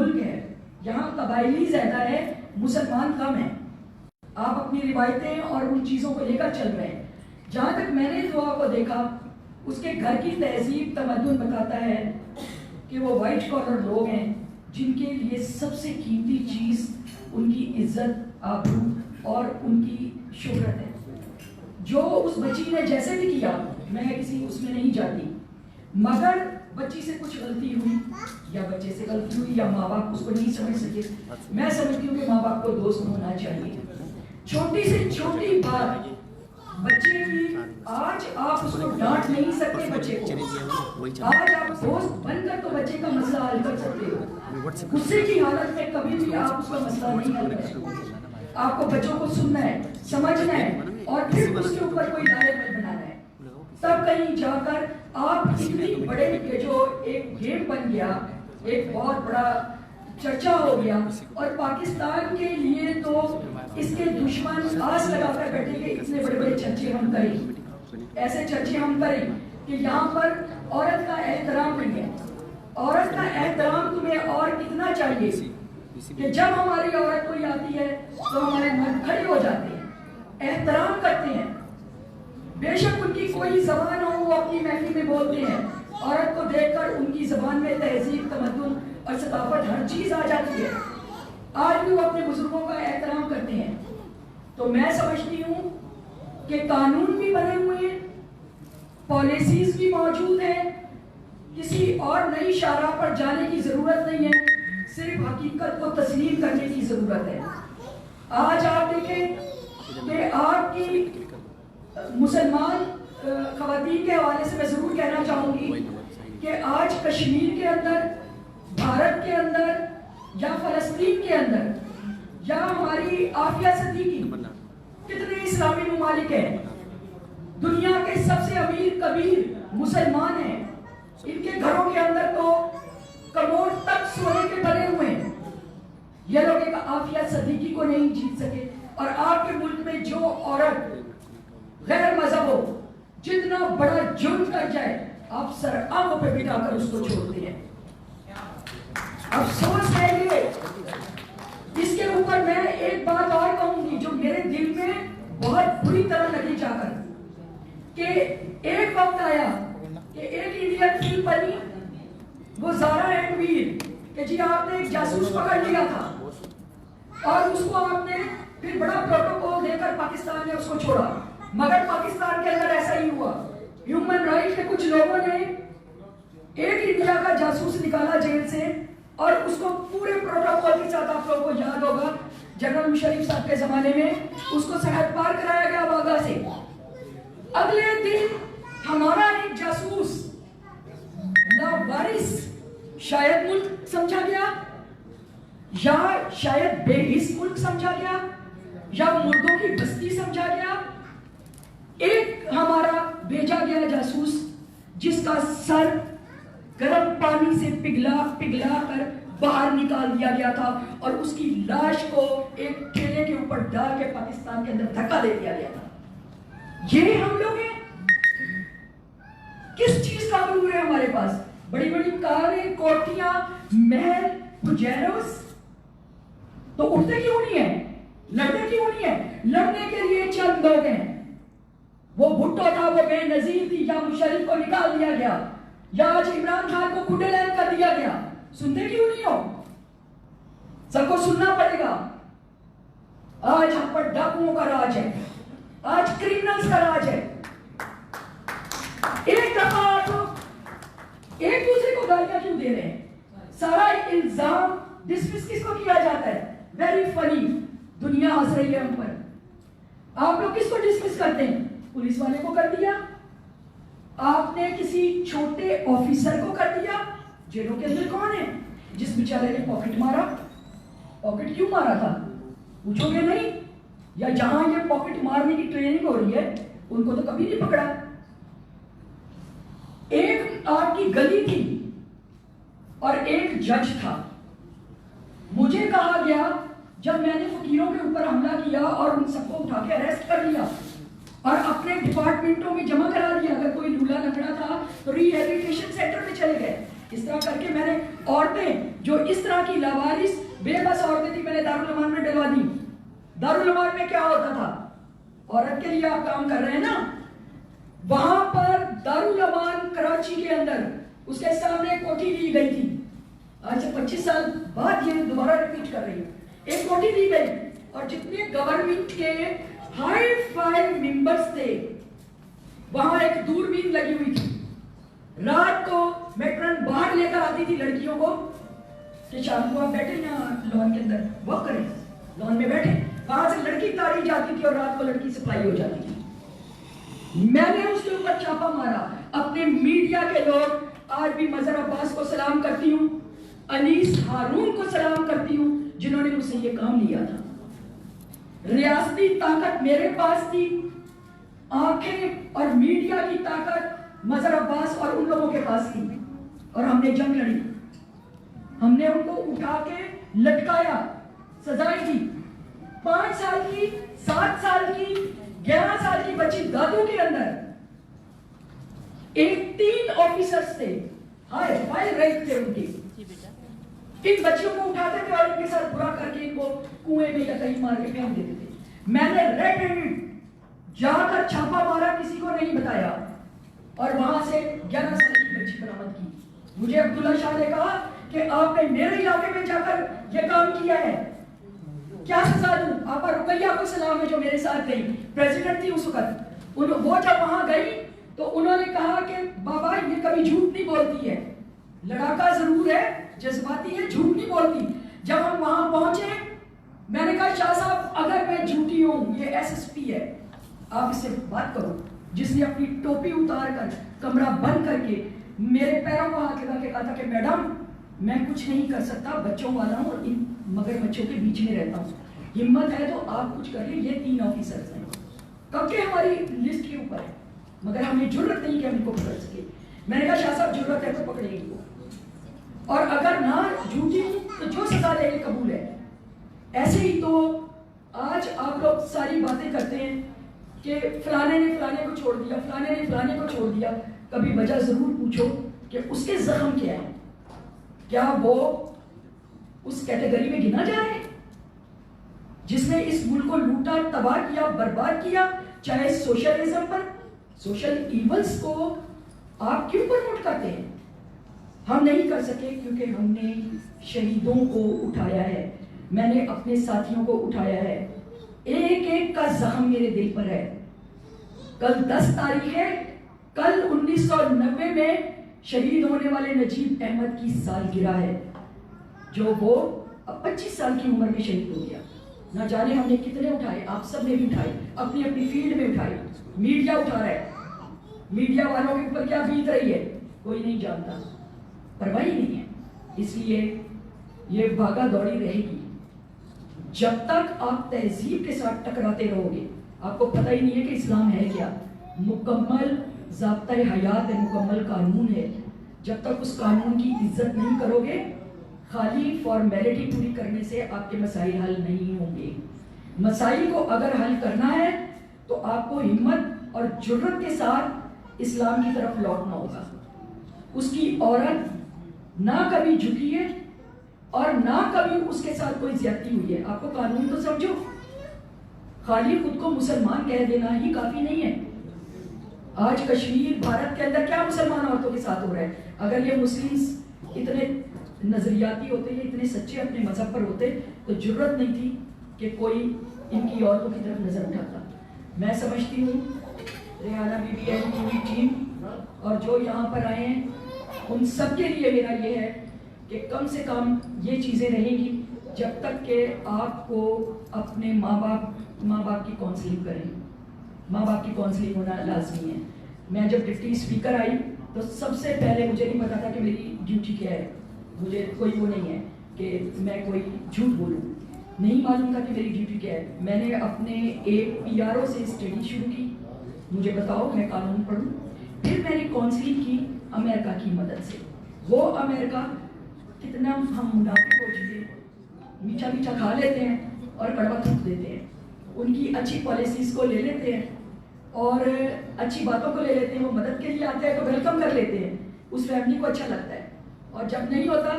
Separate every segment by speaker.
Speaker 1: ملک ہے، یہاں قبائلی زیادہ ہے، مسلمان کم ہیں. آپ اپنی روایتیں اور ان چیزوں کو لے کر چل رہے ہیں. جہاں تک میں نے دعا کو دیکھا، اس کے گھر کی تہذیب تمدن بتاتا ہے کہ وہ وائٹ کالر لوگ ہیں جن کے لیے سب سے قیمتی چیز ان کی عزت، آبرو اور ان کی شہرت ہے. جو اس بچی نے جیسے بھی کیا، میں کسی اس میں نہیں جاتی، مگر بچی سے کچھ غلطی ہوئی یا بچے سے غلطی ہوئی یا ماں باپ اس کو نہیں سمجھ سکے، میں سمجھتی ہوں کہ ماں باپ کو دوست ہونا چاہیے. چھوٹی سے چھوٹی بات بچے کی، آج آپ اس کو ڈانٹ نہیں سکتے بچے کو، آج آپ دوست بن کر تو بچے کا مسئلہ حل کر سکتے ہو. غصے کی حالت میں کبھی بھی آپ اس کا مسئلہ نہیں حل کر سکتے. آپ کو بچوں کو سننا ہے، سمجھنا ہے اور پھر اس کے اوپر کوئی رائے بنانا ہے. تب کہیں جا کر آپ اتنی بڑے کہ جو ایک گیم بن گیا، ایک بہت بڑا چرچا ہو گیا، اور پاکستان کے لیے تو اس کے دشمن آس لگا کر بیٹھے کہ اتنے بڑے بڑے چرچے ہم کریں، ایسے چرچے ہم کریں کہ یہاں پر عورت کا احترام نہیں ہے. عورت کا احترام تمہیں اور کتنا چاہیے کہ جب ہماری عورت کوئی آتی ہے تو ہمارے مرد کھڑے ہو جاتے ہیں، احترام کرتے ہیں. بے شک ان کی کوئی زبان ہو، وہ اپنی محفل میں بولتے ہیں، عورت کو دیکھ کر ان کی زبان میں تہذیب، تمدن اور ثقافت ہر چیز آ جاتی ہے. آج بھی وہ اپنے بزرگوں کا احترام کرتے ہیں. تو میں سمجھتی ہوں کہ قانون بھی بنے ہوئے ہیں، پالیسیز بھی موجود ہیں، کسی اور نئی شاہراہ پر جانے کی ضرورت نہیں ہے، صرف حقیقت کو تسلیم کرنے کی ضرورت ہے. آج آپ دیکھیں کہ آپ کی مسلمان خواتین کے حوالے سے میں ضرور کہنا چاہوں گی کہ آج کشمیر کے اندر، بھارت کے اندر یا فلسطین کے اندر یا ہماری عافیہ صدیقی، کتنے اسلامی ممالک ہیں، دنیا کے سب سے امیر کبیر مسلمان ہیں، ان کے گھروں کے اندر تو کموڈ تک سونے کے بنے ہوئے ہیں. یہ لوگ ایک عافیہ صدیقی کو نہیں جیت سکے. اور آپ کے ملک میں جو عورت غیر مذہب ہو، جتنا بڑا جرم کر جائے، آپ سر آنکھوں پہ بٹھا کر اس کو چھوڑتے ہیں. افسوس ہے یہ. اس کے اوپر میں ایک بات اور کہوں گی جو میرے دل میں بہت بری طرح لگی جا کر، کہ ایک وقت آیا کہ ایک انڈین فلم بنی، وہ زارا اینڈ ویر، کہ جی آپ نے ایک جاسوس پکڑ لیا تھا اور اس کو آپ نے پھر بڑا پروٹوکول دے کر پاکستان نے اس کو چھوڑا. مگر پاکستان کے اندر ایسا ہی ہوا. ہیومن رائٹ کے کچھ لوگوں نے ایک انڈیا کا جاسوس نکالا جیل سے، اور اس کو پورے پروٹوکول کے ساتھ، آپ لوگوں کو یاد ہوگا جنرل مشرف صاحب کے زمانے میں اس کو سرحد پار کرایا گیا واگا سے. اگلے دن ہمارا ایک جاسوس لاوارث شاید ملک سمجھا گیا، یا شاید بے حس ملک سمجھا گیا، یا مردوں کی بستی سمجھا گیا. ایک ہمارا بھیجا گیا جاسوس جس کا سر گرم پانی سے پگھلا کر باہر نکال دیا گیا تھا، اور اس کی لاش کو ایک ٹھیلے کے اوپر ڈال کے پاکستان کے اندر دھکا دے دیا گیا تھا. یہ ہم لوگ ہیں. کس چیز کا غرور ہے ہمارے پاس؟ بڑی بڑی کاریں، کوٹیاں، محل، بجیروس. تو اٹھتے کیوں نہیں ہیں؟ لڑتے کیوں نہیں ہیں؟ لڑنے کے لیے چند لوگ ہیں. وہ بھٹو تھا، وہ بے نظیر تھی، یا مشرف کو نکال دیا گیا، یا آج عمران خان کو کھڈے لین کر دیا گیا. سنتے کیوں نہیں ہو؟ سب کو سننا پڑے گا. آج ہم پر ڈاکوؤں کا راج ہے، آج کرمنلز کا راج ہے. ایک دفعہ تو ایک دوسرے کو گالیاں کیوں دے رہے ہیں؟ سارا الزام ڈسمس کس کو کیا جاتا ہے؟ Very funny. دنیا ہنس رہی ہے ہم پر. آپ لوگ کس کو ڈسمس کرتے ہیں؟ پولیس والے کو کر دیا، آپ نے کسی چھوٹے آفیسر کو کر دیا. جیلوں کے اندر کون ہے جس بیچارے نے پاکٹ مارا؟ پاکٹ کیوں مارا تھا پوچھو گے نہیں؟ یا جہاں یہ پاکٹ مارنے کی ٹریننگ ہو رہی ہے ان کو تو کبھی نہیں پکڑا. ایک آپ کی گلی تھی اور ایک جج تھا. مجھے کہا گیا جب میں نے فقیروں کے اوپر حملہ کیا اور ان سب کو اٹھا کے اریسٹ کر لیا اور اپنے ڈپارٹمنٹوں میں جمع کرا دیا، اگر کوئی لولا لنگڑا تھا تو ری ہیبلیٹیشن سینٹر میں چلے گئے. اس طرح کر کے میں نے عورتیں جو اس طرح کی لاوارث بے بس عورتیں تھی میں نے دارالامان میں ڈلوا دی. دارالامان میں کیا ہوتا تھا؟ عورت کے لیے آپ کام کر رہے ہیں نا, وہاں پر دارالامان کراچی کے اندر اس کے سامنے ایک کوٹھی دی گئی تھی. آج سے 25 سال بعد یہ دوبارہ ریپیٹ کر رہی ہوں. ایک کوٹھی دی گئی اور جتنے گورنمنٹ کے ہائی فائی ممبرز تھے وہاں ایک دوربین لگی ہوئی تھی. رات کو میٹرن باہر لے کر آتی تھی لڑکیوں کو کہ شام کو آپ بیٹھے یہاں لان کے اندر واک کریں, لان میں بیٹھے. وہاں سے لڑکی تاری جاتی تھی اور رات کو لڑکی سپلائی ہو جاتی تھی. میں نے اس کے اوپر چھاپا مارا. اپنے میڈیا کے لوگ آج بھی مظہر عباس کو سلام کرتی ہوں, انیس ہارون کو سلام کرتی ہوں جنہوں نے مجھ سے یہ کام لیا تھا. ریاستی طاقت میرے پاس تھی, آنکھیں اور میڈیا کی طاقت مظہر عباس اور ان لوگوں کے پاس تھی, اور ہم نے جنگ لڑی. ہم نے ان کو اٹھا کے لٹکایا, سزائیں دی. 5 سال کی, 7 سال کی, 11 سال کی بچی دادو کے اندر 3 آفیسرز تھے, ہائے فائل ریٹ تھے ان کے. ان بچیوں کو اٹھاتے تھے اور ان کے ساتھ برا کر کے ان کو کنویں میں یا کہیں مار کے پھینک دیتے تھے. میں نے ریڈ ہینڈڈ جا کر چھاپا مارا, کسی کو نہیں بتایا, اور وہاں سے 11 سال کی بچی برآمد کی. مجھے عبداللہ شاہ نے کہا کہ آپ نے میرے علاقے میں جا کر یہ کام کیا ہے, کیا سزا دوں؟ آپ رقیہ کو سلام ہے جو میرے ساتھ گئی, پریزیڈنٹ تھی اس وقت. وہ جب وہاں گئی تو انہوں نے کہا کہ بابا یہ کبھی جھوٹ نہیں بولتی ہے, لڑاکا ضرور ہے, جذباتی ہے, جھوٹ نہیں بولتی. جب ہم وہاں پہنچے میں نے کہا شاہ صاحب اگر میں جھوٹی ہوں, یہ ایس ایس پی ہے, آپ اس سے بات کرو, جس نے اپنی ٹوپی اتار کر کمرہ بند کر کے میرے پیروں کو ہاتھ لگا کے کہا تھا کہ میڈم میں کچھ نہیں کر سکتا, بچوں والا ہوں اور ان مگر بچوں کے بیچ میں رہتا ہوں, ہمت ہے تو آپ کچھ کر لیں. یہ 3 آفیسرز ہیں, کب کے ہماری لسٹ کے اوپر ہے, مگر ہمیں ضرورت نہیں کہ ہم ان کو پکڑ سکے. میں نے کہا شاہ صاحب ضرورت ہے تو پکڑیں گے وہ, اور اگر نہ جھوٹی تو جو سزا لے کے قبول ہے. ایسے ہی تو آج آپ لوگ ساری باتیں کرتے ہیں کہ فلانے نے فلانے کو چھوڑ دیا, فلانے نے فلانے کو چھوڑ دیا. کبھی وجہ ضرور پوچھو کہ اس کے زخم کیا ہے, کیا وہ اس کیٹیگری میں گنا جا رہے ہیں جس نے اس ملک کو لوٹا, تباہ کیا, برباد کیا, چاہے سوشلزم پر. سوشل ایونز کو آپ کیوں پروموٹ کرتے ہیں؟ ہم نہیں کر سکے کیونکہ ہم نے شہیدوں کو اٹھایا ہے, میں نے اپنے ساتھیوں کو اٹھایا ہے, ایک ایک کا زخم میرے دل پر ہے. کل 10 تاریخ ہے, کل 1990 میں شہید ہونے والے نجیب احمد کی سالگرہ ہے, جو وہ 25 سال کی عمر میں شہید ہو گیا. نہ جانے ہم نے کتنے اٹھائے, آپ سب نے بھی اٹھائے, اپنی اپنی فیلڈ میں اٹھائے. میڈیا اٹھا رہا ہے, میڈیا والوں کے اوپر کیا بیت رہی ہے کوئی نہیں جانتا, پرواہ نہیں ہے. اس لیے یہ بھاگا دوڑی رہے گی جب تک آپ تہذیب کے ساتھ ٹکراتے رہو گے. آپ کو پتہ ہی نہیں ہے کہ اسلام ہے کیا, مکمل ضابطۂ حیات ہے, مکمل قانون ہے. جب تک اس قانون کی عزت نہیں کرو گے, خالی فارمیلٹی پوری کرنے سے آپ کے مسائل حل نہیں ہوں گے. مسائل کو اگر حل کرنا ہے تو آپ کو ہمت اور جرت کے ساتھ اسلام کی طرف لوٹنا ہوگا. اس کی عورت نہ کبھی جھکی ہے اور نہ کبھی اس کے ساتھ کوئی زیادتی ہوئی ہے. آپ کو قانون تو سمجھو, خالی خود کو مسلمان کہہ دینا ہی کافی نہیں ہے. آج کشمیر بھارت کے اندر کیا مسلمان عورتوں کے ساتھ ہو رہا ہے. اگر یہ مسلمز اتنے نظریاتی ہوتے یا اتنے سچے اپنے مذہب پر ہوتے تو ضرورت نہیں تھی کہ کوئی ان کی عورتوں کی طرف نظر اٹھاتا. میں سمجھتی ہوں ریحانہ بی بی این پوری ٹیم اور جو یہاں پر آئے ہیں ان سب کے لیے میرا یہ ہے کہ کم سے کم یہ چیزیں رہیں گی جب تک کہ آپ کو اپنے ماں باپ کی کاؤنسلنگ کریں. ماں باپ کی کاؤنسلنگ ہونا لازمی ہے. میں جب ڈپٹی اسپیکر آئی تو سب سے پہلے مجھے نہیں پتا تھا کہ میری ڈیوٹی کیا ہے. مجھے کوئی وہ نہیں ہے کہ میں کوئی جھوٹ بولوں, نہیں معلوم تھا کہ میری ڈیوٹی کیا ہے. میں نے اپنے ایک پی آر او سے اسٹڈی شروع کی, مجھے بتاؤ میں قانون پڑھوں. پھر میں نے کاؤنسلنگ کی امریکہ کی مدد سے. وہ امریکہ کتنا ہم منافق ہو چکے, میٹھا میٹھا کھا لیتے ہیں اور کڑوا تھوک دیتے ہیں. ان کی اچھی پالیسیز کو لے لیتے ہیں اور اچھی باتوں کو لے لیتے ہیں. وہ مدد کے لیے آتے ہیں تو ویلکم کر لیتے ہیں, اس فیملی کو اچھا لگتا ہے. اور جب نہیں ہوتا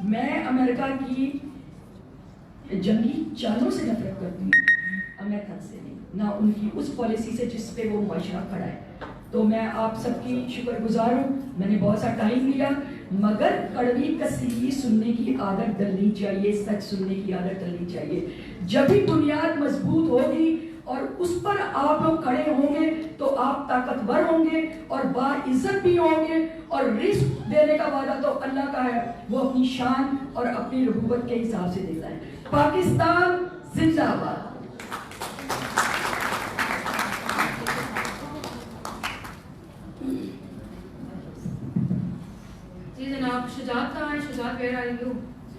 Speaker 1: میں امریکہ کی جنگی چالوں سے نفرت کرتی ہوں، امریکہ سے نہیں، نہ ان کی اس پالیسی سے جس پہ وہ معاشرہ کھڑا ہے. تو میں آپ سب کی شکر گزار ہوں. میں نے بہت سا ٹائم لیا، مگر کڑوی کسی سننے کی عادت ڈلنی چاہیے، سچ سننے کی عادت ڈلنی چاہیے. جب بھی بنیاد مضبوط ہوگی اور اس پر آپ لوگ کھڑے ہوں گے تو آپ طاقتور ہوں گے اور باعزت بھی ہوں گے. اور رزق دینے کا وعدہ تو اللہ کا ہے، وہ اپنی شان اور اپنی ربوبت کے حساب سے دیتا ہے. پاکستان زندہ باد.
Speaker 2: جی جناب، شجاعت کہاں ہے؟ شجاعت ویئر آر یو؟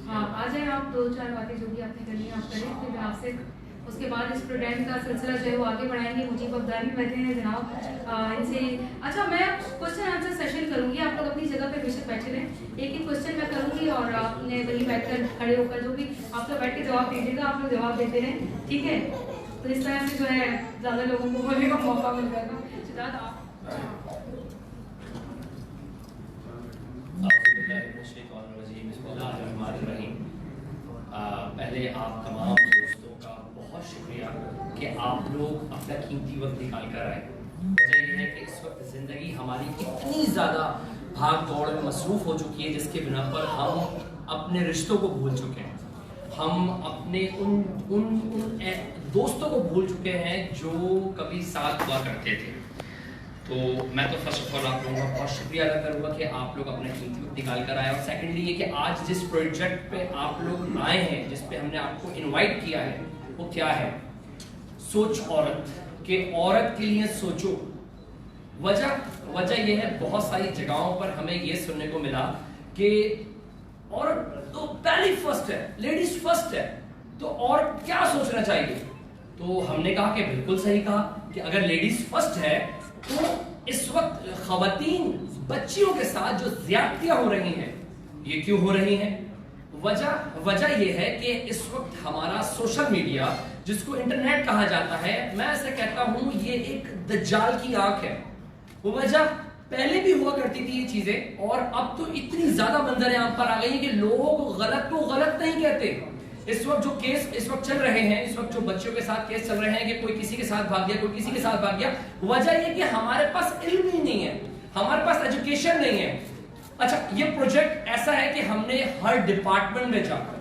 Speaker 2: ہاں آ جائیں آپ، دو چار باتیں جو بھی آپ نے کرنی ہے آپ کریں، پھر میں آپ سے اس کے بعد اس پروگرام کا سلسلہ جو ہے وہ آگے بڑھائیں گے. مجیب ابدانی بیٹھے ہیں جناب، ان سے اچھا میں کوشچن آنسر سیشن کروں گی. آپ لوگ اپنی جگہ پہ بے شک بیٹھے رہیں، ایک ایک کوشچن میں کروں گی اور آپ نے وہیں بیٹھ کر کھڑے ہو کر جو بھی آپ لوگ بیٹھ کے جواب دیجیے گا. آپ لوگ جواب دیتے رہیں، ٹھیک ہے؟ تو اس طرح سے جو ہے زیادہ لوگوں کو بولنے کا موقع مل جائے گا. شجاعت آپ.
Speaker 3: پہلے آپ تمام دوستوں کا بہت شکریہ کہ آپ لوگ اپنا قیمتی وقت نکال کر آئے. وجہ یہ ہے کہ اس وقت زندگی ہماری اتنی زیادہ بھاگ دوڑ میں مصروف ہو چکی ہے جس کے بنا پر ہم اپنے رشتوں کو بھول چکے ہیں. ہم اپنے ان دوستوں کو بھول چکے ہیں جو کبھی ساتھ ہوا کرتے تھے. تو میں تو فرسٹ آف آل آپ لوگوں کا بہت شکریہ ادا کروں گا کہ آپ لوگ اپنے قیمتی وقت نکال کر آئے. اور سیکنڈلی یہ کہ آج جس پروجیکٹ پہ آپ لوگ آئے ہیں، جس پہ ہم نے آپ کو انوائٹ کیا ہے، وہ کیا ہے؟ سوچ عورت، کہ عورت کے لیے سوچو. وجہ یہ ہے بہت ساری جگہوں پر ہمیں یہ سننے کو ملا کہ عورت تو پہلی فرسٹ ہے، لیڈیز فرسٹ ہے، تو عورت کیا سوچنا چاہیے. تو ہم نے کہا کہ بالکل صحیح کہا کہ اگر لیڈیز فرسٹ ہے تو اس وقت خواتین بچیوں کے ساتھ جو زیادتیاں ہو رہی ہیں، یہ کیوں ہو رہی ہیں؟ وجہ یہ ہے کہ اس وقت ہمارا سوشل میڈیا، جس کو انٹرنیٹ کہا جاتا ہے، میں ایسے کہتا ہوں یہ ایک دجال کی آنکھ ہے. وہ وجہ پہلے بھی ہوا کرتی تھی یہ چیزیں، اور اب تو اتنی زیادہ منظر عام پر آ گئی ہیں کہ لوگ غلط کو غلط نہیں کہتے. اس وقت جو کیس اس وقت چل رہے ہیں، اس وقت جو بچوں کے ساتھ کیس چل رہے ہیں کہ کوئی کسی کے ساتھ بھاگ گیا، کوئی کسی کے ساتھ بھاگ گیا، وجہ یہ کہ ہمارے پاس علم ہی نہیں ہے، ہمارے پاس ایجوکیشن نہیں ہے. اچھا، یہ پروجیکٹ ایسا ہے کہ ہم نے ہر ڈپارٹمنٹ میں جا کر،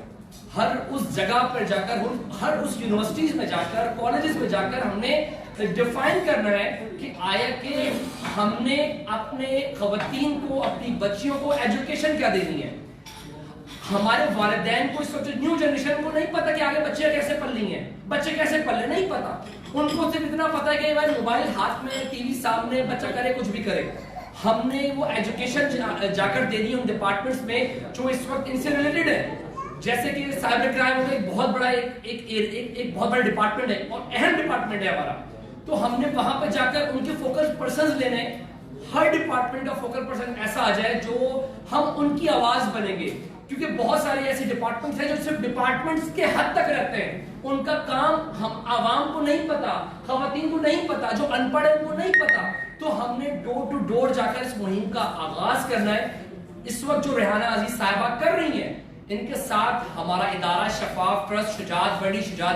Speaker 3: ہر اس جگہ پر جا کر، ہر اس یونیورسٹیز میں جا کر، کالجز میں جا کر ہم نے ڈیفائن کرنا ہے کہ آیا کہ ہم نے اپنے خواتین کو، اپنی بچیوں کو ایجوکیشن کیا دینی ہے. ہمارے والدین کو، اس وقت نیو جنریشن کو نہیں پتا کہ آگے بچے کیسے پلنی ہیں، بچے کیسے پلے، نہیں پتا. ان کو صرف اتنا پتا ہے کہ بھائی موبائل ہاتھ میں، ٹی وی سامنے، بچہ کرے کچھ بھی کرے. ہم نے وہ ایجوکیشن جا کر دینی ہے ان ڈپارٹمنٹس میں جو اس وقت ان سے ریلیٹڈ ہے. جیسے کہ سائبر کرائم ایک بہت بڑا ایک بہت بڑا ڈپارٹمنٹ ہے اور اہم ڈپارٹمنٹ ہے ہمارا. تو ہم نے وہاں پہ جا کر ان کے فوکس پرسنز لینے ہیں. ہر ڈپارٹمنٹ کا فوکس پرسن ایسا آ جائے جو ہم ان کی آواز بنیں گے، کیونکہ بہت سارے ایسے ڈپارٹمنٹس ہیں جو صرف ڈپارٹمنٹس کے حد تک رہتے ہیں. ان کا کام ہم عوام کو نہیں پتا، خواتین کو نہیں پتا، جو ان پڑھ ہے ان کو نہیں پتا. تو ہم نے ڈور ٹو ڈور جا کر اس مہم کا آغاز کرنا ہے. اس وقت جو ریحانہ عزیز صاحبہ کر رہی ہیں، ان کے ساتھ ہمارا ادارہ شفاف ٹرسٹ شجاعت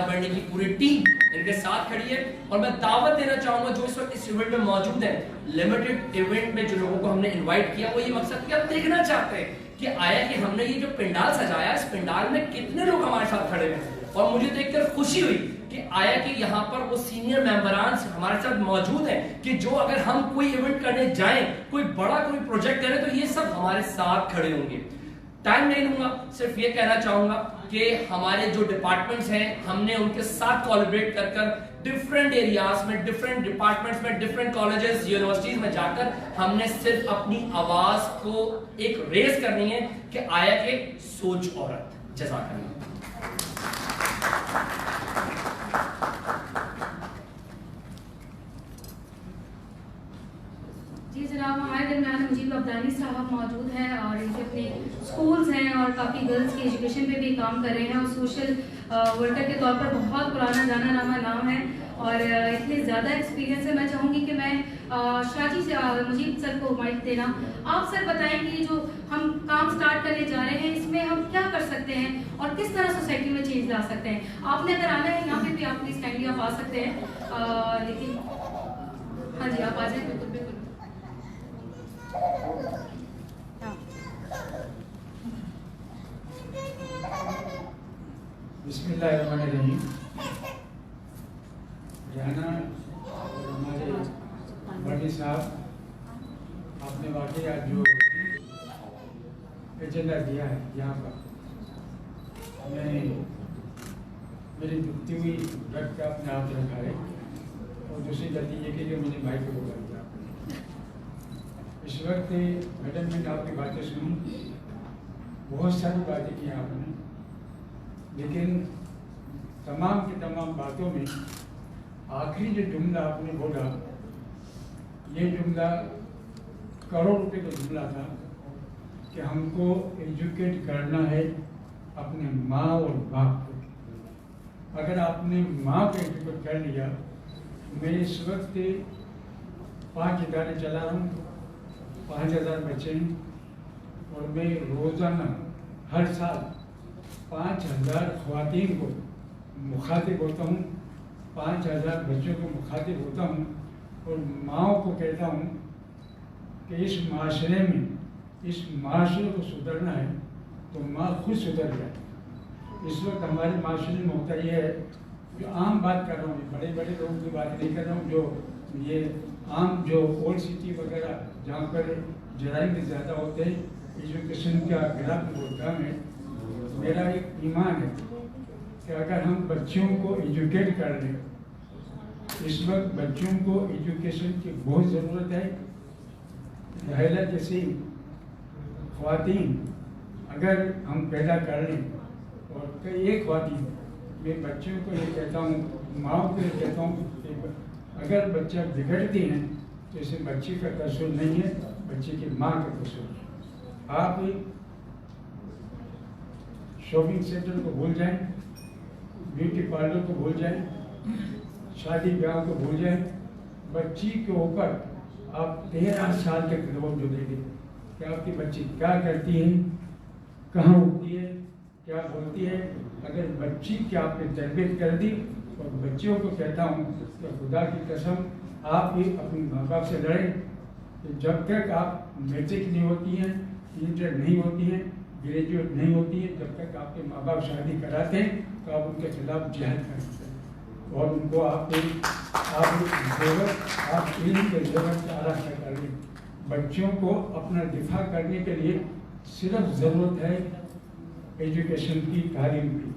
Speaker 3: بڑھنی کی پوری ٹیم ان کے ساتھ کھڑی ہے. اور میں دعوت دینا چاہوں گا جو اس وقت اس ایونٹ میں موجود ہیں، لمیٹڈ ایونٹ میں جو لوگوں کو ہم نے انوائٹ کیا، وہ یہ مقصد کہ ہم دیکھنا چاہتے ہیں کہ آیا کہ ہم نے یہ جو پنڈال سجایا، اس پنڈال میں کتنے لوگ ہمارے ساتھ کھڑے ہیں. اور مجھے دیکھ کر خوشی ہوئی کہ آیا کہ یہاں پر وہ سینئر ممبران ہمارے ساتھ موجود ہیں کہ جو اگر ہم کوئی ایونٹ کرنے جائیں، کوئی بڑا کوئی پروجیکٹ کریں، تو یہ سب ہمارے ساتھ کھڑے ہوں گے. ٹائم نہیں لوں گا، صرف یہ کہنا چاہوں گا کہ ہمارے جو ڈپارٹمنٹس ہیں، ہم نے ان کے ساتھ کولیبریٹ کر کر ڈفرینٹ ایریاز میں، ڈفرینٹ ڈپارٹمنٹس میں، ڈفرینٹ کالجز، یونیورسٹیز میں جا کر ہم نے صرف اپنی آواز کو ایک ریز کرنی ہے کہ آیا کہ سوچ عورت. جزاک اللہ.
Speaker 2: جی جناب، ہمارے درمیان مجیب ابدانی صاحب موجود ہیں اور ان کے اپنے اسکولز ہیں اور کافی گرلز کی ایجوکیشن پہ بھی کام کر رہے ہیں اور سوشل ورکر کے طور پر بہت پرانا جانا نامہ نام ہے اور اتنے زیادہ ایکسپیرینس ہے. میں چاہوں گی کہ میں شاجی سے مجیب سر کو مائک دینا. آپ سر بتائیں کہ جو ہم کام سٹارٹ کرنے جا رہے ہیں اس میں ہم کیا کر سکتے ہیں اور کس طرح سوسائٹی میں چینج لا سکتے ہیں. آپ نے اگر آنا ہے یہاں پہ بھی آپ پلیز کائنڈلی آپ آ سکتے ہیں, لیکن ہاں جی آپ آ جائیں. بالکل بالکل.
Speaker 4: بسم اللہ الرحمن الرحیم. ریحانہ اور ہمارے بڑے صاحب, آپ نے واقعی آج جو ایجنڈا دیا ہے یہاں پر, میں میری دکھتی ہوئی رکھ کے اپنے ہاتھ رکھا ہے, اور دوسری غلطی یہ کہ مجھے مائک کو بولا دیا. اس وقت میڈم نے آپ کی باتیں سنی, بہت ساری باتیں کی آپ نے, لیکن تمام کی تمام باتوں میں آخری جو جملہ آپ نے بولا, یہ جملہ کروڑ روپے کا جملہ تھا کہ ہم کو ایجوکیٹ کرنا ہے اپنے ماں اور باپ کو. اگر آپ نے ماں کو ایجوکیٹ کر لیا, میں اس وقت 5 ادارے چلا رہا ہوں, 5000 بچے ہیں, اور میں روزانہ ہر سال 5000 خواتین کو مخاطب ہوتا ہوں, 5000 بچوں کو مخاطب ہوتا ہوں, اور ماؤں کو کہتا ہوں کہ اس معاشرے میں, اس معاشرے کو سدھرنا ہے تو ماں خود سدھر جائے. اس وقت ہمارے معاشرے میں ہوتا یہ ہے, جو عام بات کر رہا ہوں, بڑے بڑے لوگوں کی بات نہیں کر رہا ہوں, جو یہ عام جو اولڈ سٹی وغیرہ جہاں پر جرائم بھی زیادہ ہوتے ہیں, ایجوکیشن کا گراف بولتا ہے. میرا ایک ایمان ہے کہ اگر ہم بچوں کو ایجوکیٹ کر لیں, اس وقت بچوں کو ایجوکیشن کی بہت ضرورت ہے. پہلا جیسی خواتین اگر ہم پیدا کر لیں, اور کئی ایک خواتین, میں بچوں کو یہ کہتا ہوں, ماؤں کو یہ کہتا ہوں کہ اگر بچہ بگڑتی ہیں تو اسے بچی کا قصور نہیں ہے, بچے کی ماں کا قصور ہے. آپ شاپنگ سینٹر کو بھول جائیں, بیوٹی پارلر کو بھول جائیں, شادی بیاہ کو بھول جائیں, بچی کے اوپر آپ 13 سال تک توجہ دیں گے کہ آپ کی بچی کیا کرتی ہے, کہاں اٹھتی ہے, کیا بولتی ہے. اگر بچی کی آپ نے تربیت کر دی, اور بچیوں کو کہتا ہوں کہ خدا کی قسم آپ بھی اپنے ماں باپ سے لڑیں کہ جب تک آپ میٹرک نہیں ہوتی ہیں, انٹر نہیں ہوتی ہیں, گریجویٹ نہیں ہوتی ہے, جب تک آپ کے ماں باپ شادی کراتے ہیں تو آپ ان کے خلاف جہاد کر سکتے ہیں, اور ان کو آپ علم کے زیور سے آراستہ کر لیں. بچوں کو اپنا دفاع کرنے کے لیے صرف ضرورت ہے ایجوکیشن کی, تعلیم کی.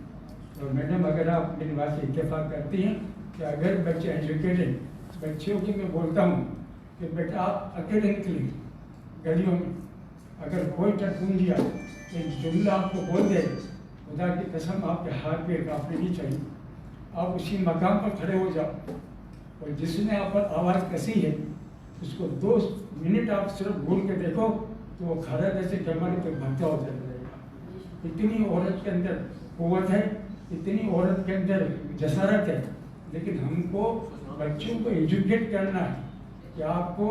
Speaker 4: اور میڈم اگر آپ میری بات سے اتفاق کرتی ہیں کہ اگر بچے ایجوکیٹڈ ہیں, بچوں کی میں بولتا ہوں کہ بیٹا آپ اکیلے نکلیں گلیوں میں, اگر کوئی ٹٹپونجیا ایک جملہ آپ کو بول دے, خدا کی قسم آپ کے ہاتھ پہ کانپنے نہیں چاہیے, آپ اسی مقام پر کھڑے ہو جاؤ, اور جس نے آپ پر آواز کسی ہے اس کو 2 منٹ آپ صرف بھول کے دیکھو تو وہ کھڑا جیسے کمر پہ بھگتا ہو جائے گا. اتنی عورت کے اندر قوت ہے, اتنی عورت کے اندر جسارت ہے, لیکن ہم کو بچوں کو ایجوکیٹ کرنا ہے کہ آپ کو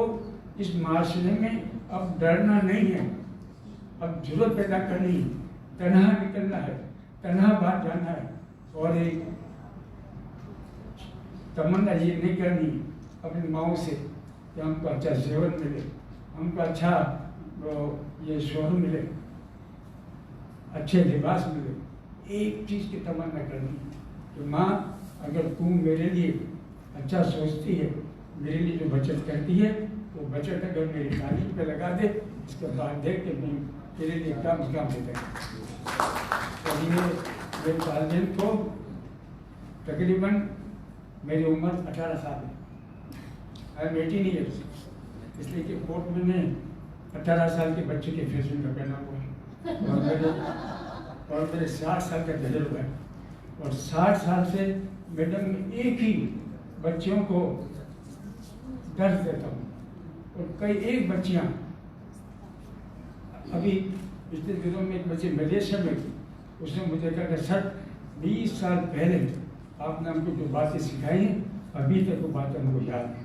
Speaker 4: اس معاشرے میں اب ڈرنا نہیں ہے, اب ضرورت پیدا کرنی ہے, تنہا نکلنا ہے, تنہا باہر جانا ہے, اور ایک تمنا یہ نہیں کرنی اپنی ماؤں سے کہ ہم کو اچھا زیور ملے, ہم کو اچھا یہ شوہر ملے, اچھے لباس ملے. ایک چیز کی تمنا کرنی کہ ماں اگر تم میرے لیے اچھا سوچتی ہے, میرے لیے جو بچت کرتی ہے, وہ بچت اگر میری تعلیم پہ لگا دے, اس کے بعد دیکھ کے میں تیرے لیے کام دیتا ہے. اور یہ میرے والدین کو تقریباً میری عمر 18 سال ہے, آئی ایم 18 ایئرس, اس لیے کہ کورٹ میں نے 18 سال کے بچے کے فیصلے کا پہنا ہوا ہے, اور میرے 60 سال کا تجربہ ہے, اور 60 سال سے میڈم میں ایک ہی بچوں کو درس دیتا ہوں, اور کئی ایک بچیاں ابھی پچھلے دنوں میں ایک بچے ملیشیا میں تھی, اس نے مجھے کہا کہ سر 20 سال پہلے آپ نے ہم کو جو باتیں سکھائی ہیں ابھی تک وہ باتیں ہم کو یاد ہیں.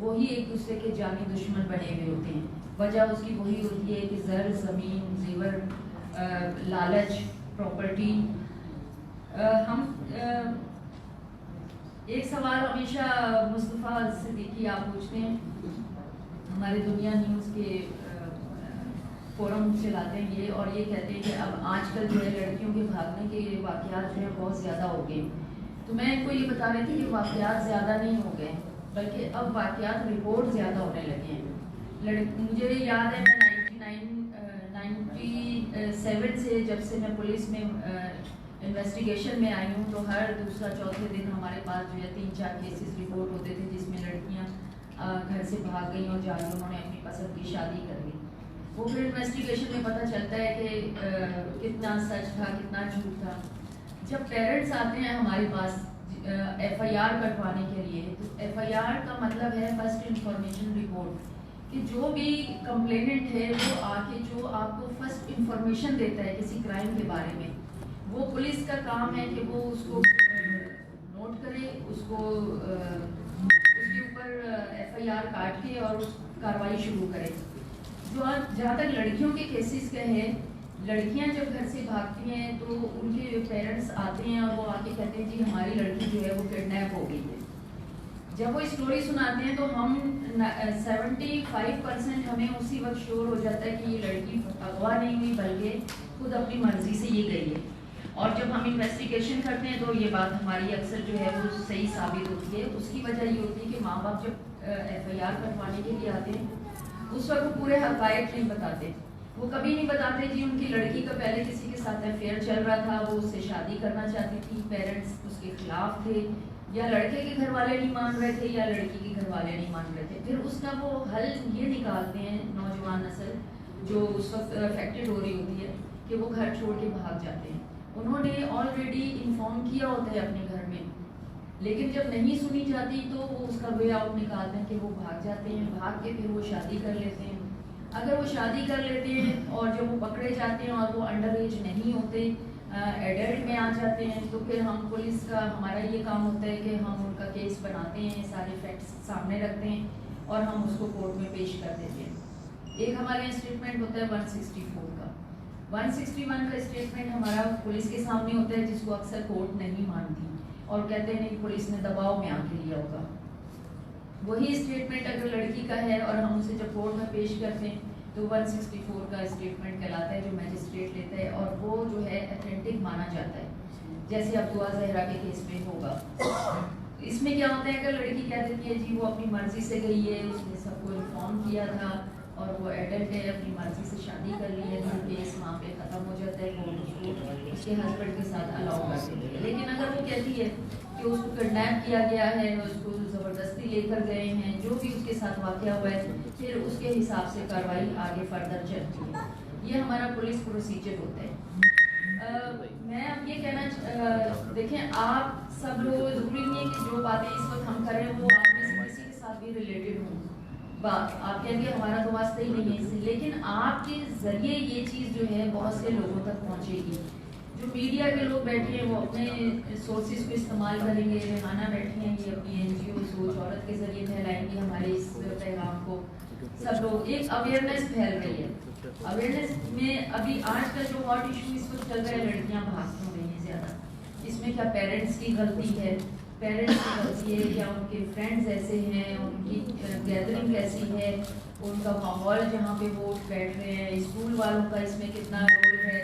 Speaker 5: وہی ایک دوسرے کے جانی دشمن بنے ہوئے ہوتے ہیں. وجہ اس کی وہی ہوتی ہے کہ زر، زمین، زیور، لالچ، پراپرٹی. ہم ایک سوال ہمیشہ مصطفیٰ صدیقی آپ پوچھتے ہیں، ہمارے دنیا نیوز کے فورم چلاتے ہیں یہ، اور یہ کہتے ہیں کہ اب آج کل جو ہے لڑکیوں کے بھاگنے کے واقعات جو ہے بہت زیادہ ہو گئے. تو میں ان کو یہ بتا رہی تھی کہ واقعات زیادہ نہیں ہو گئے بلکہ اب واقعات رپورٹ زیادہ ہونے لگے ہیں. مجھے یاد ہے میں 97 سے جب سے میں پولیس میں انویسٹیگیشن میں آئی ہوں تو ہر دوسرا چوتھے دن ہمارے پاس جو ہے 3-4 کیسز رپورٹ ہوتے تھے جس میں لڑکیاں گھر سے بھاگ گئیں اور جا کے انہوں نے اپنی پسند کی شادی کر لی. وہ پھر انویسٹیگیشن میں پتہ چلتا ہے کہ کتنا سچ تھا کتنا جھوٹ تھا. جب پیرنٹس آتے ہیں ہمارے پاس ایف آئی آر کٹوانے کے لیے تو ایف آئی آر کا مطلب ہے فرسٹ انفارمیشن رپورٹ، کہ جو بھی کمپلیننٹ ہے وہ آ کے جو آپ کو فرسٹ انفارمیشن دیتا ہے کسی کرائم کے بارے میں، وہ پولیس کا کام ہے کہ وہ اس کو نوٹ کرے، اس کے اوپر ایف آئی آر کاٹ کے اور کارروائی شروع کرے. جہاں تک لڑکیوں کے کیسز کا ہے، لڑکیاں جب گھر سے بھاگتی ہیں تو ان کے پیرنٹس آتے ہیں اور وہ آ کے کہتے ہیں جی ہماری لڑکی جو ہے وہ کڈنیپ ہو گئی ہے. جب وہ اسٹوری سناتے ہیں تو ہم 75% ہمیں اسی وقت شور ہو جاتا ہے کہ یہ لڑکی اغوا نہیں ہوئی بلکہ خود اپنی مرضی سے یہ گئی ہے. اور جب ہم انویسٹیگیشن کرتے ہیں تو یہ بات ہماری اکثر جو ہے وہ صحیح ثابت ہوتی ہے. اس کی وجہ یہ ہوتی ہے کہ ماں باپ جب ایف آئی آر کروانے کے لیے آتے ہیں اس وقت وہ پورے حقائق نہیں بتاتے. وہ کبھی نہیں بتاتے جی ان کی لڑکی کا پہلے کسی کے ساتھ افیئر چل رہا تھا، وہ اس سے شادی کرنا چاہتی تھی، پیرنٹس اس کے خلاف تھے، یا لڑکے کے گھر والے نہیں مان رہے تھے یا لڑکی کے گھر والے نہیں مان رہے تھے. پھر اس کا وہ حل یہ نکالتے ہیں نوجوان نسل جو اس وقت افیکٹڈ ہو رہی ہوتی ہے کہ وہ گھر چھوڑ کے بھاگ جاتے ہیں. انہوں نے آلریڈی انفارم کیا ہوتا ہے اپنے گھر میں، لیکن جب نہیں سنی جاتی تو وہ اس کا وے آؤٹ نکالتے ہیں کہ وہ بھاگ جاتے ہیں. بھاگ کے پھر وہ شادی کر لیتے ہیں. اگر وہ شادی کر لیتے ہیں اور جب وہ پکڑے جاتے ہیں اور وہ انڈر ایج نہیں ہوتے، ایڈلٹ میں آ جاتے ہیں، تو پھر ہم پولیس کا ہمارا یہ کام ہوتا ہے کہ ہم ان کا کیس بناتے ہیں، سارے فیکٹس سامنے رکھتے ہیں اور ہم اس کو کورٹ میں پیش کر دیتے ہیں. ایک ہمارے یہاں اسٹیٹمنٹ ہوتا ہے 164 کا. 161 کا اسٹیٹمنٹ ہمارا پولیس کے سامنے ہوتا ہے جس کو اکثر کورٹ نہیں مانتی اور کہتے ہیں نہیں پولیس نے دباؤ میں آ کے لیا ہوگا. وہی اسٹیٹمنٹ اگر لڑکی کا ہے اور ہم اسے جب کورٹ میں پیش کرتے ہیں تو 164 کا اسٹیٹمنٹ کہلاتا ہے جو میجسٹریٹ لیتا ہے اور وہ جو ہے اتھینٹک مانا جاتا ہے، جیسے اب دعا زہرا کے کیس میں ہوگا. اس میں کیا ہوتا ہے کہ لڑکی کہہ دیتی ہے جی وہ اپنی مرضی سے گئی ہے، اس نے سب کو انفارم کیا تھا اور وہ ایڈلٹ ہے، اپنی مرضی سے شادی کر لی ہے، تو کیس وہاں پہ ختم ہو جاتا ہے، وہ اس کے ہسبینڈ کے ساتھ الاؤ کر دیتی ہے. لیکن اگر وہ کہتی ہے کہ اس کو کڈنیپ کیا گیا ہے، اس کو زبردستی لے کر گئے ہیں، جو بھی اس کے ساتھ واقعہ ہوا ہے، پھر اس کے حساب سے کارروائی آگے فردر چلتی ہے. یہ ہمارا پولیس پروسیجر ہوتا ہے. میں اب یہ کہنا دیکھیں آپ سب لوگ ضروری نہیں ہے کہ جو باتیں اس وقت ہم کر رہے ہیں وہ آپ میں سے کسی کے ساتھ بھی ریلیٹڈ ہوں. آپ کہیں گے ہمارا تو واسطہ ہی نہیں ہے اس سے، لیکن آپ کے ذریعے یہ چیز جو ہے بہت سے لوگوں تک پہنچے گی. جو میڈیا کے لوگ بیٹھے ہیں وہ اپنے سورسز کو استعمال کریں گے. ریحانہ بیٹھی ہیں یہ اپنی این جی او سوچ عورت کے ذریعے پھیلائیں گی ہمارے اس پیغام کو. سب لوگ ایک اویئرنیس پھیل رہی ہے. اویئرنیس میں ابھی آج کا جو ہاٹ ایشو اس وقت چل رہا ہے لڑکیاں بھاگ کیوں رہی ہیں زیادہ، اس میں کیا پیرنٹس کی غلطی ہے؟ پیرنٹس کی غلطی ہے کیا ان کے فرینڈز ایسے ہیں، ان کی گیدرنگ کیسی ہے، ان کا ماحول جہاں پہ وہ بیٹھ رہے ہیں، اسکول والوں کا اس میں کتنا رول ہے،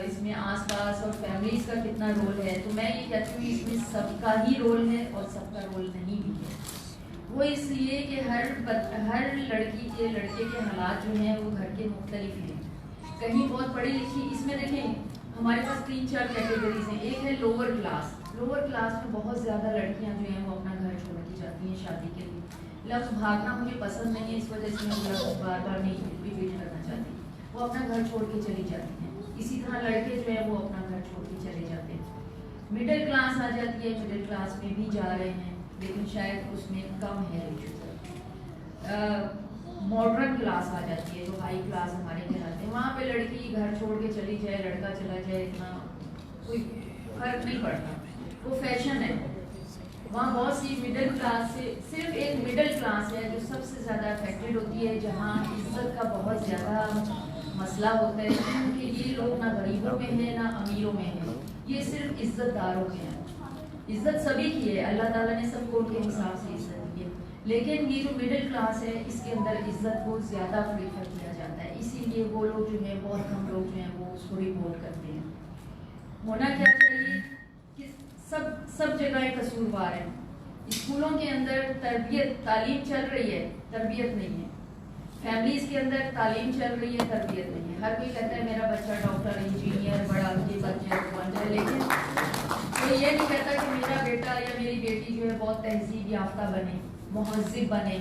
Speaker 5: اس میں آس پاس اور فیملیز کا کتنا رول ہے. تو میں یہ کہتی ہوں اس میں سب کا ہی رول ہے اور سب کا رول نہیں بھی ہے. وہ اس لیے کہ ہر لڑکی کے لڑکے کے حالات جو ہیں وہ گھر کے مختلف ہیں. کہیں بہت پڑھی لکھی، اس میں دیکھیں ہمارے پاس 3-4 کیٹیگریز ہیں. ایک ہے لوور کلاس. لوور کلاس میں بہت زیادہ لڑکیاں جو ہیں وہ اپنا گھر چھوڑ کے جاتی ہیں شادی کے لیے. لفظ بھاگنا مجھے پسند نہیں ہے، اس وجہ سے میں لفظ بار بار نہیں ریپیٹ کرنا چاہتی. وہ اپنا گھر چھوڑ کے چلی جاتی ہیں. اسی طرح لڑکے جو ہیں وہ اپنا گھر چھوڑ کے چلے جاتے ہیں. مڈل کلاس آ جاتی ہے، مڈل کلاس میں بھی جا رہے ہیں لیکن شاید اس میں کم ہے. ماڈرن کلاس آ جاتی ہے جو ہائی کلاس ہمارے کہلاتے ہیں. وہاں پہ لڑکی گھر چھوڑ کے چلی جائے، لڑکا چلا جائے، اتنا کوئی فرق نہیں پڑتا. وہ فیشن ہے. وہاں بہت سی مڈل کلاس سے صرف ایک مڈل کلاس ہے جو سب سے زیادہ افیکٹڈ ہوتی ہے، جہاں عزت کا بہت زیادہ مسئلہ ہوتا ہے، کیونکہ یہ لوگ نہ غریبوں میں ہیں نہ امیروں میں ہیں، یہ صرف عزت داروں میں ہیں۔ عزت سبھی کی ہے، اللہ تعالیٰ نے سب کو ان کے حساب سے عزت دی ہے، لیکن یہ جو مڈل کلاس ہے اس کے اندر عزت کو زیادہ پریفر کیا جاتا ہے، اسی لیے وہ لوگ جو ہیں بہت کم لوگ جو ہیں وہ اس کو رپورٹ کرتے ہیں۔ ہونا کیا چاہیے کہ سب جگہ قصوروار ہیں۔ اسکولوں کے اندر تربیت تعلیم چل رہی ہے، تربیت نہیں ہے۔ فیملیز کے اندر تعلیم چل رہی ہے، تربیت نہیں ہے۔ ہر کوئی کہتا ہے میرا بچہ ڈاکٹر، انجینئر، بڑا یہ بچہ بن جائے، لیکن کوئی یہ نہیں کہتا کہ میرا بیٹا یا میری بیٹی جو ہے بہت تہذیب یافتہ بنے، مہذب بنے،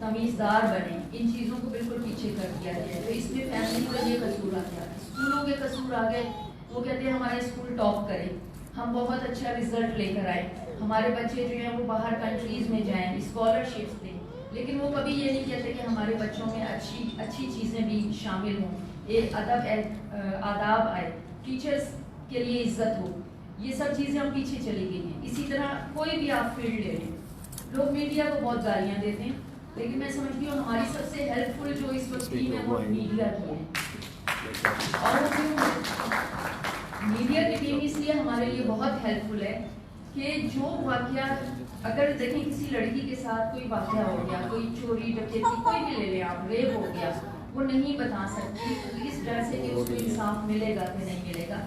Speaker 5: تمیزدار بنے۔ ان چیزوں کو بالکل پیچھے کر دیا گیا ہے۔ تو اس میں فیملی کا یہ قصور آ گیا، اسکولوں کے قصور آ گئے۔ وہ کہتے ہیں ہمارے اسکول ٹاپ کرے، ہم بہت اچھا رزلٹ لے کر آئے، ہمارے بچے جو ہیں وہ باہر کنٹریز میں جائیں، اسکالرشپس دیں، لیکن وہ کبھی یہ نہیں کہتے کہ ہمارے بچوں میں اچھی چیزیں بھی شامل ہوں، ایک ادب آداب آئے، ٹیچرز کے لیے عزت ہو۔ یہ سب چیزیں ہم پیچھے چلی گئی ہیں۔ اسی طرح کوئی بھی آپ فیلڈ لے لیں، لوگ میڈیا کو بہت گالیاں دیتے ہیں، لیکن میں سمجھتی ہوں ہماری سب سے ہیلپ فل جو اس وقت ٹیم ہے وہ میڈیا کی ہے۔ اور میڈیا کی ٹیم اس لیے ہمارے لیے بہت ہیلپ فل ہے کہ جو واقعات، اگر دیکھیں کسی لڑکی کے ساتھ کوئی واقعہ ہو گیا، کوئی چوری ڈکیتی کوئی بھی لے لیں آپ، ریپ ہو گیا، وہ نہیں بتا سکتی اس ڈر سے کہ اس کو انصاف ملے گا کہ نہیں ملے گا،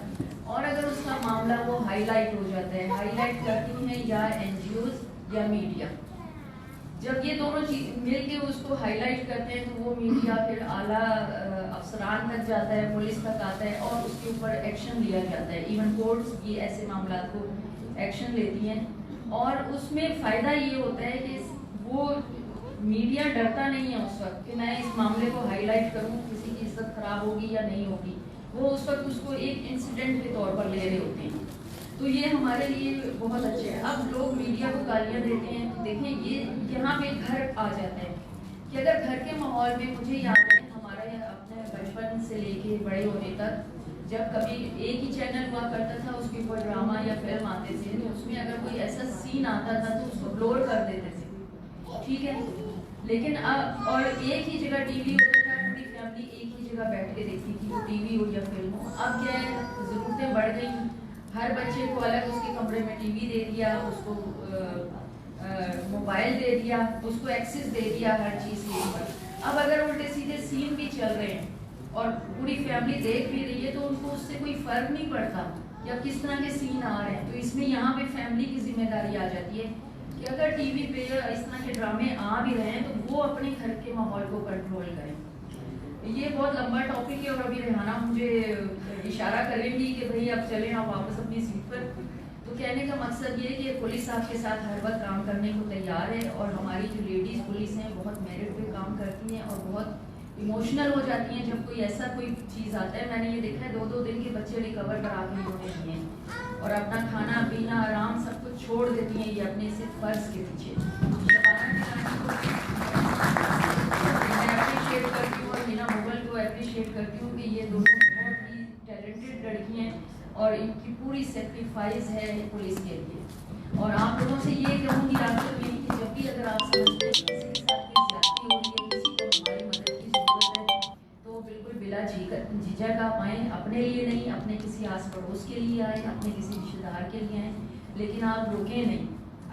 Speaker 5: اور اگر اس کا معاملہ وہ ہائی لائٹ ہو جاتا ہے، ہائی لائٹ کرتی ہیں یا NGOs یا میڈیا، جب یہ دونوں چیز مل کے اس کو ہائی لائٹ کرتے ہیں تو وہ میڈیا پھر اعلیٰ افسران تک جاتا ہے، پولیس تک آتا ہے اور اس کے اوپر ایکشن لیا جاتا ہے۔ ایون کورٹس یہ ایسے معاملات کو ایکشن لیتی ہیں، اور اس میں فائدہ یہ ہوتا ہے کہ وہ میڈیا ڈرتا نہیں ہے اس وقت کہ میں اس معاملے کو ہائی لائٹ کروں، کسی کی عزت خراب ہوگی یا نہیں ہوگی، وہ اس وقت اس کو ایک انسیڈنٹ کے طور پر لے رہے ہوتے ہیں۔ تو یہ ہمارے لیے بہت اچھا ہے۔ اب لوگ میڈیا کو گالیاں دیتے ہیں، دیکھیں یہ یہاں پہ گھر آ جاتا ہے کہ اگر گھر کے ماحول میں، مجھے یاد ہے ہمارے اپنے بچپن سے لے کے بڑے ہونے تک جب کبھی ایک ہی چینل ہوا کرتا تھا، اس کے اوپر ڈرامہ یا فلم آتے تھے، تو اس میں اگر کوئی ایسا سین آتا تھا تو اس کو بلور کر دیتے تھے، ٹھیک ہے، لیکن اب اور ایک ہی جگہ ٹی وی ہوتا تھا، پوری فیملی ایک ہی جگہ بیٹھ کے دیکھتی تھی، وہ ٹی وی ہو یا فلم ہو۔ اب کیا ہے، ضرورتیں بڑھ گئی، ہر بچے کو الگ اس کے کمرے میں ٹی وی دے دیا، اس کو موبائل دے دیا، اس کو ایکسس دے دیا ہر چیز کے اوپر۔ اب اگر الٹے سیدھے سین بھی چل رہے ہیں اور پوری فیملی دیکھ بھی رہی ہے تو ان کو اس سے کوئی فرق نہیں پڑتا یا کس طرح کے سین آ رہے ہیں۔ تو اس میں یہاں پہ فیملی کی ذمہ داری آ جاتی ہے کہ اگر ٹی وی پہ اس طرح کے ڈرامے آ بھی رہے ہیں تو وہ اپنے گھر کے ماحول کو کنٹرول کریں۔ یہ بہت لمبا ٹاپک ہے اور ابھی ریحانہ مجھے اشارہ کریں گی کہ بھئی اب چلیں آپ واپس اپنی سیٹ پر۔ تو کہنے کا مقصد یہ ہے کہ پولیس آپ کے ساتھ ہر وقت کام کرنے کو تیار ہے، اور ہماری جو لیڈیز پولیس ہیں بہت میرٹ پہ کام کرتی ہیں اور بہت ایموشنل ہو جاتی ہیں جب کوئی ایسا کوئی چیز آتا ہے۔ میں نے یہ دیکھا ہے 2-2 دن کے بچے ریکور کرا کے ہوتے ہیں اور اپنا کھانا پینا آرام سب کچھ چھوڑ دیتی ہیں، یہ اپنے صرف فرض کے پیچھے۔ میں اپریشیٹ کرتی ہوں اور مینا مغل کو اپریشیٹ کرتی ہوں کہ یہ دونوں بہت ہی ٹیلنٹڈ لڑکی ہیں اور ان کی پوری سیکریفائز ہے پولیس کے لیے۔ اور آپ لوگوں سے یہ کہوں گی آخر میں کہ جب بھی اگر آپ سمجھتے ہیں کسی کے ساتھ کوئی زیادتی ہو رہی ہے، کسی کو ہماری مدد کی ضرورت ہے، تو بالکل بلا جھجک آپ آئیں، اپنے لیے نہیں، اپنے کسی آس پڑوس کے لیے آئیں، اپنے کسی رشتے دار کے لیے آئیں، لیکن آپ رکیں نہیں۔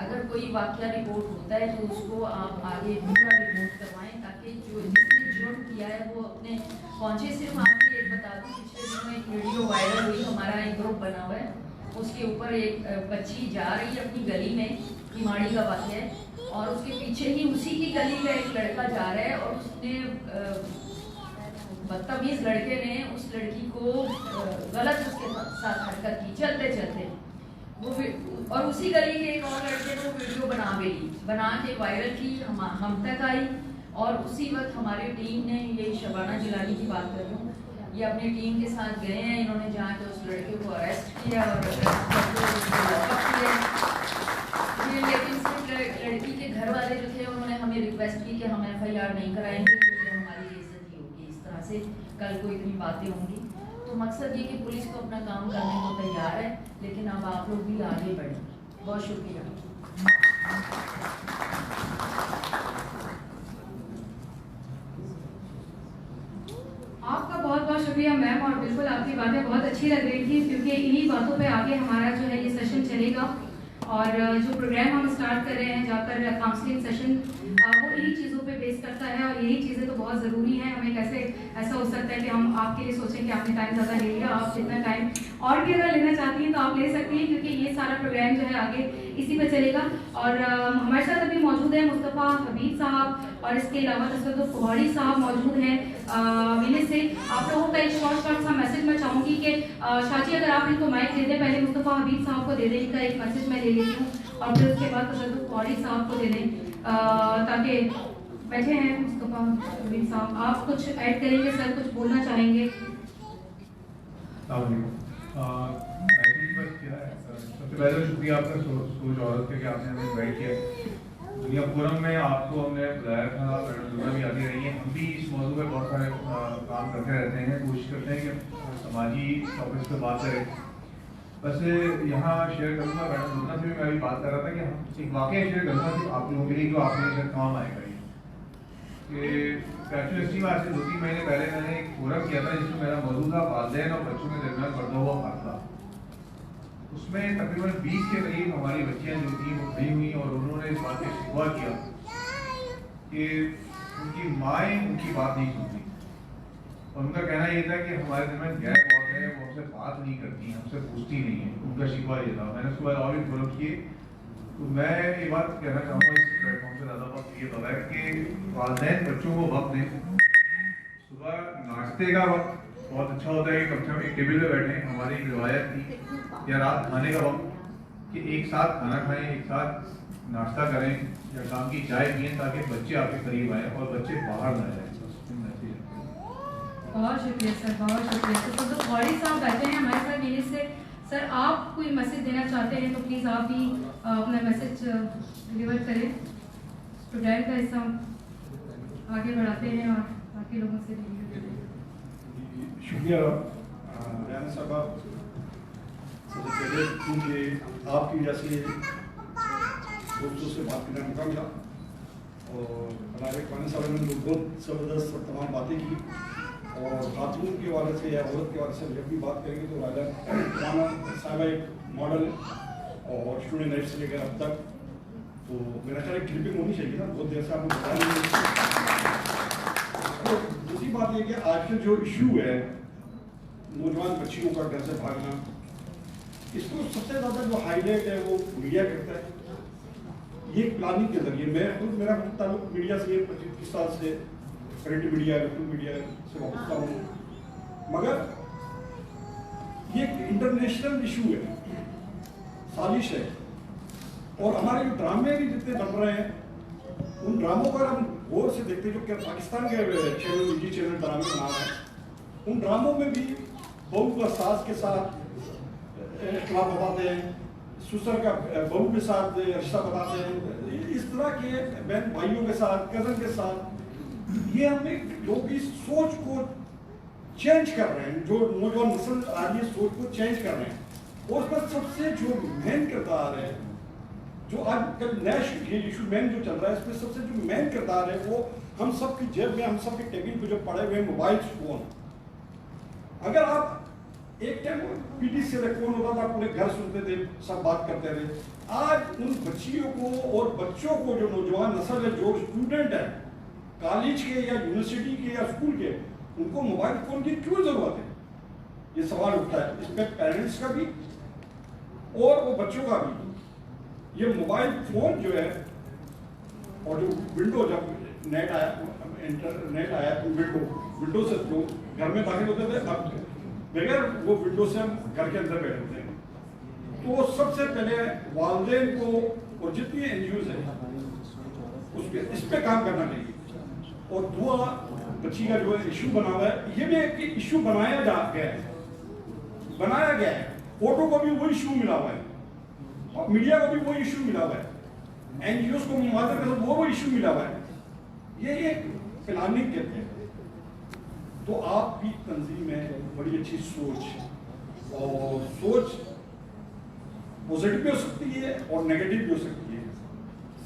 Speaker 5: اگر کوئی واقعہ رپورٹ ہوتا ہے تو اس کو آپ آگے پورا رپورٹ کروائیں تاکہ جو جس نے جرم کیا ہے وہ اپنے پہنچے۔ صرف آپ کو ایک بتا دوں، پچھلے دنوں ایک ویڈیو وائرل ہوئی، ہمارا ایک گروپ بنا ہوا ہے، اس کے اوپر ایک بچی جا رہی ہے اپنی گلی میں، کیماڑی کا واقعہ ہے، اور اس کے پیچھے ہی اسی کی گلی کا ایک لڑکا جا رہا ہے اور اس نے بدتمیز لڑکے نے اس لڑکی کو غلط اس کے ساتھ حرکت کی چلتے چلتے، وہ اور اسی گلی کے ایک اور لڑکے نے وہ ویڈیو بنا کے وائرل کی، ہم تک آئی، اور اسی وقت ہماری ٹیم نے، یہ شبانہ جیلانی کی بات کر رہی ہوں، یہ اپنی ٹیم کے ساتھ گئے ہیں، انہوں نے جا کے اس لڑکے کو اریسٹ کیا اور لیکن صرف لڑکی کے گھر والے جو تھے انہوں نے ہمیں ریکویسٹ کی کہ ہم FIR نہیں کرائیں گے کیونکہ ہماری بےعزتی ہوگی، اس طرح سے کل کو اتنی باتیں ہوں گی۔ تو مقصد یہ کہ پولیس کو اپنا کام کرنے کو تیار ہے، لیکن اب آپ لوگ بھی آگے بڑھیں۔ بہت شکریہ۔
Speaker 2: آپ کا بہت بہت شکریہ میم, اور بالکل آپ کی باتیں بہت اچھی لگ رہی تھی, کیونکہ انہی باتوں پہ آگے ہمارا جو ہے یہ سیشن چلے گا. اور جو پروگرام ہم اسٹارٹ کر رہے ہیں جا کر کاؤنسلنگ سیشن, وہ انہی چیزوں پہ بیس کرتا ہے, اور یہی چیزیں تو بہت ضروری ہیں. ہمیں کیسے ایسا ہو سکتا ہے کہ ہم آپ کے لیے سوچیں کہ آپ نے ٹائم زیادہ لے لیا, آپ جتنا ٹائم اور بھی اگر لینا چاہتی ہیں تو آپ لے سکتی ہیں, کیونکہ یہ سارا پروگرام جو ہے آگے اسی پہ چلے گا. اور ہمارے ساتھ ابھی موجود ہیں مصطفیٰ حبیب صاحب, اور اس کے علاوہ تصدق کوہاڑی صاحب موجود ہیں ویلز سے. آپ لوگوں کا ایک شارٹ سا میسج میں چاہوں گی کہ شاچی اگر آپ ان کو مائک دے دیں, پہلے مصطفیٰ حبیب صاحب کو دے دیں, ان کا ایک میسج میں لے لیتی ہوں, اور پھر اس کے بعد تصدق کوہاڑی صاحب کو دے دیں, تاکہ بیٹھے ہیں مصطفیٰ حبیب صاحب, آپ کچھ ایڈ کریں گے سر, کچھ بولنا چاہیں گے؟
Speaker 6: سب سے پہلے شکریہ آپ کا سوچ عورت کے کہ آپ نے ہمیں انوائٹ کیا. دنیا فورم میں آپ کو ہم نے بلایا تھا, میڈم لونا بھی آتی رہی ہیں. ہم بھی اس موضوع پہ بہت سارے کام کرتے رہتے ہیں, کوشش کرتے ہیں کہ سماجی ٹاپکس پہ بات کریں. بس یہاں شیئر کروں گا, میڈم لونا سے بھی میں بھی بات کر رہا تھا کہ ہم ایک واقعہ شیئر کروں گا کہ آپ لوگوں کے لیے جو آپ کے شاید کام آئے گا. یہ کہ یونیورسٹی میں آج سے 2-3 مہینے پہلے میں نے ایک فورم کیا تھا جس میں میرا موضوع تھا والدین اور بچوں کے درمیان بڑھتا ہوا فاصلہ. اس میں تقریباً 20 کے قریب ہماری بچیاں جو تھیں وہ کھڑی ہوئیں, اور انہوں نے اس بات کا شکوہ کیا کہ ان کی مائیں ان کی بات نہیں سنتی, اور ان کا کہنا یہ تھا کہ ہمارے درمیان گیپ بہت ہے, وہ ہم سے بات نہیں کرتی, ہم سے پوچھتی نہیں ہیں. ان کا شکوہ یہ تھا. میں نے اس کے بعد اور بھی فورم کیے. تو میں یہ بات کہنا چاہوں گا اس پلیٹ فارم سے زیادہ بات یہ بتایا کہ والدین بچوں کو وقت دیں. صبح ناشتے کا وقت بہت اچھا ہوتا ہے کہ کم سے کم ایک ٹیبل پہ بیٹھیں. ہماری ایک روایت تھی, یا رات کھانے کا وقت کہ ایک ساتھ کھانا کھائیں, ایک ساتھ ناشتہ کریں, یا شام کی چائے پئیں, تاکہ بچے آپ کے قریب آئیں اور بچے باہر نہ جائیں.
Speaker 2: بہت شکریہ سر, بہت شکریہ. تو کوہاڑی صاحب بیٹھے ہیں ہمارے ساتھ ویلز سے. سر آپ کوئی میسج دینا چاہتے ہیں تو پلیز آپ بھی اپنا میسج ڈلیور کریں. پروگرام کا حصہ آگے بڑھاتے ہیں اور باقی لوگوں سے
Speaker 7: شکریہ ریان صاحبہ. سب سے پہلے کیونکہ آپ کی وجہ سے دوستوں سے بات کرنے کا موقع ملا, اور ہمارے خان صاحب نے بہت زبردست اور تمام باتیں کی, اور خاتون کے حوالے سے یا عورت کے حوالے سے جب بھی بات کریں گے تو راجا صاحبہ ایک ماڈل اور اسٹوڈنٹ لائف سے لے کر اب تک. تو میرا خیال ہے کلپنگ ہونی چاہیے نا, بہت دیر سے آپ کو بتایا. دوسری بات یہ کہ آج کل جو ایشو ہے نوجوان بچیوں کا گھر سے بھاگنا, اس کو سب سے زیادہ جو ہائی لائٹ ہے وہ میڈیا کرتا ہے. یہ پلاننگ کے ذریعے, میں خود میرا تعلق میڈیا سے 25 سال سے پرنٹ میڈیا الیکٹرک میڈیا سے وابستہ ہوں, مگر یہ ایک انٹرنیشنل ایشو ہے, سازش ہے. اور ہمارے جو ڈرامے بھی جتنے بن رہے ہیں ان ڈراموں پر ہم غور سے دیکھتے ہیں, جو کہ پاکستان کے چینل نجی چینل ڈرامے بنا رہے ہیں, ان ڈراموں میں بھی بہو کا ساس کے ساتھ اختلاف بتاتے ہیں, سسر کا بہو کے ساتھ رشتہ بتاتے ہیں, اس طرح کے بہن بھائیوں کے ساتھ, کزن کے ساتھ. یہ ہمیں لوگ کی سوچ کو چینج کر رہے ہیں, جو نوجوان نسل آج یہ سوچ کو چینج کر رہے ہیں. اور اس پر سب سے جو مین کردار ہے, جو آج کل نیا ایشو مین جو چل رہا ہے, اس میں سب سے جو مین کردار ہے وہ ہم سب کی جیب میں, ہم سب کے ٹیبل پہ جو پڑے ہوئے موبائل فون. اگر آپ ایک time P T C phone ہوتا تھا, پورے گھر سنتے تھے, سب بات کرتے تھے. آج ان بچیوں کو اور بچوں کو, جو نوجوان نسل ہے, جو اسٹوڈنٹ ہے کالج کے یا یونیورسٹی کے یا اسکول کے, ان کو موبائل فون کی کیوں ضرورت ہے, یہ سوال اٹھتا ہے. اس پہ پیرنٹس کا بھی اور وہ بچوں کا بھی. یہ موبائل فون جو ہے, اور جو ونڈو جب نیٹ آیا, انٹرنیٹ آیا, تو ونڈو سے جو گھر میں داخل ہوتے تھے, اب بغیر وہ ونڈو سے ہم گھر کے اندر بیٹھے ہوتے ہیں. تو سب سے پہلے والدین کو اور جتنی این جی اوز ہیں اس پہ کام کرنا چاہیے. اور دعا بچی کا جو ایشو بنا ہوا ہے, یہ بھی ایک ایشو بنایا گیا ہے. فوٹو کو بھی وہ ایشو ملا ہوا ہے, اور میڈیا کو بھی وہ ایشو ملا ہوا ہے, این جی اوز کو مماثلت کے ساتھ وہ ایشو ملا ہوا ہے. یہ ایک پلاننگ کہتے ہیں. تو آپ کی تنظیم میں بڑی اچھی سوچ, اور سوچ پازیٹیو بھی ہو سکتی ہے اور نیگیٹو بھی ہو سکتی ہے.